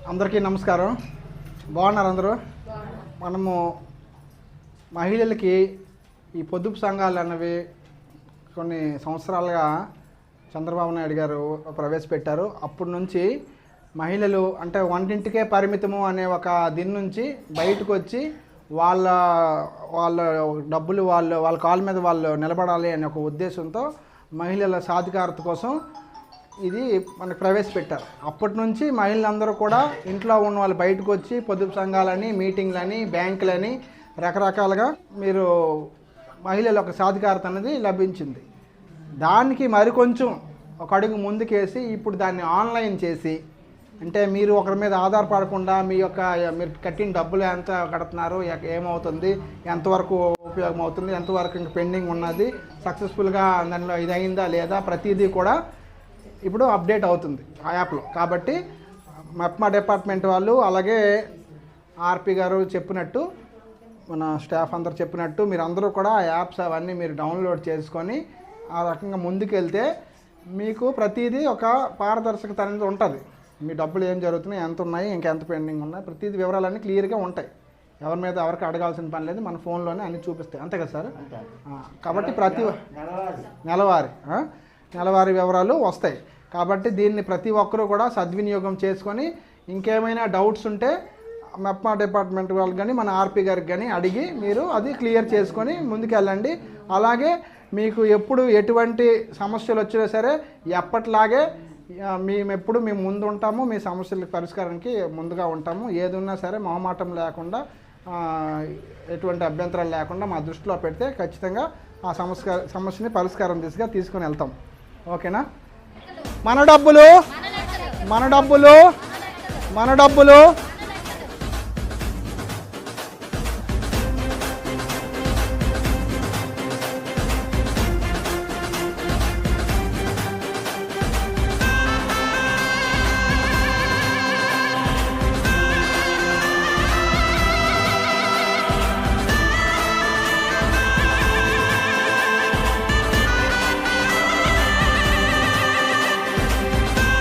అందరికీ నమస్కారం. బాగున్నారు అందరూ? మనము మహిళలకి ఈ పొదుపు సంఘాలు అన్నవి కొన్ని సంవత్సరాలుగా చంద్రబాబు నాయుడు గారు ప్రవేశపెట్టారు. అప్పటి నుంచి మహిళలు అంటే వంటింటికే పరిమితము అనే ఒక దీని నుంచి బయటకు వచ్చి వాళ్ళ డబ్బులు వాళ్ళ కాళ్ళ మీద వాళ్ళు నిలబడాలి అనే ఒక ఉద్దేశంతో మహిళల సాధికారత కోసం ఇది మనకు ప్రవేశపెట్టారు. అప్పటి నుంచి మహిళలందరూ కూడా ఇంట్లో ఉన్న వాళ్ళు బయటకు వచ్చి పొదుపు సంఘాలని, మీటింగ్లని, బ్యాంకులని రకరకాలుగా మీరు మహిళల ఒక సాధికారత అనేది లభించింది. దానికి మరికొంచెం ఒక అడుగు ముందుకేసి ఇప్పుడు దాన్ని ఆన్లైన్ చేసి, అంటే మీరు ఒకరి మీద ఆధారపడకుండా మీరు కట్టిన డబ్బులు ఎంత కడుతున్నారు, ఏమవుతుంది, ఎంతవరకు ఉపయోగం అవుతుంది, ఎంతవరకు ఇంకా పెండింగ్ ఉన్నది, సక్సెస్ఫుల్గా దానిలో ఇది అయిందా లేదా ప్రతిదీ కూడా ఇప్పుడు అప్డేట్ అవుతుంది ఆ యాప్లో. కాబట్టి మెప్మా డిపార్ట్మెంట్ వాళ్ళు అలాగే ఆర్పి గారు చెప్పినట్టు, మన స్టాఫ్ అందరు చెప్పినట్టు మీరు అందరూ కూడా ఆ యాప్స్ అవన్నీ మీరు డౌన్లోడ్ చేసుకొని ఆ రకంగా ముందుకెళ్తే మీకు ప్రతిదీ ఒక పారదర్శకత అనేది ఉంటుంది. మీ డబ్బులు ఏం జరుగుతున్నాయి, ఎంత ఉన్నాయి, ఇంకెంత పెండింగ్ ఉన్నాయి, ప్రతిదీ వివరాలన్నీ క్లియర్గా ఉంటాయి. ఎవరి మీద ఎవరికి అడగాల్సిన పని లేదు, మన ఫోన్లోనే అన్నీ చూపిస్తాయి. అంతే కదా సార్? కాబట్టి ప్రతి నెలవారీ వివరాలు వస్తాయి. కాబట్టి దీన్ని ప్రతి ఒక్కరూ కూడా సద్వినియోగం చేసుకొని ఇంకేమైనా డౌట్స్ ఉంటే మెప్మా డిపార్ట్మెంట్ వాళ్ళకి కానీ మన ఆర్పి గారికి కానీ అడిగి మీరు అది క్లియర్ చేసుకొని ముందుకెళ్ళండి. అలాగే మీకు ఎప్పుడు ఎటువంటి సమస్యలు వచ్చినా సరే ఎప్పట్లాగే మేము ముందు ఉంటాము, మీ సమస్యల పరిష్కారానికి ముందుగా ఉంటాము. ఏది ఉన్నా సరే మొహమాటం లేకుండా, ఎటువంటి అభ్యంతరాలు లేకుండా మా దృష్టిలో పెడితే ఖచ్చితంగా ఆ సమస్యని పరిష్కారం దిశగా తీసుకొని వెళ్తాం. ఓకేనా? మన డబ్బులు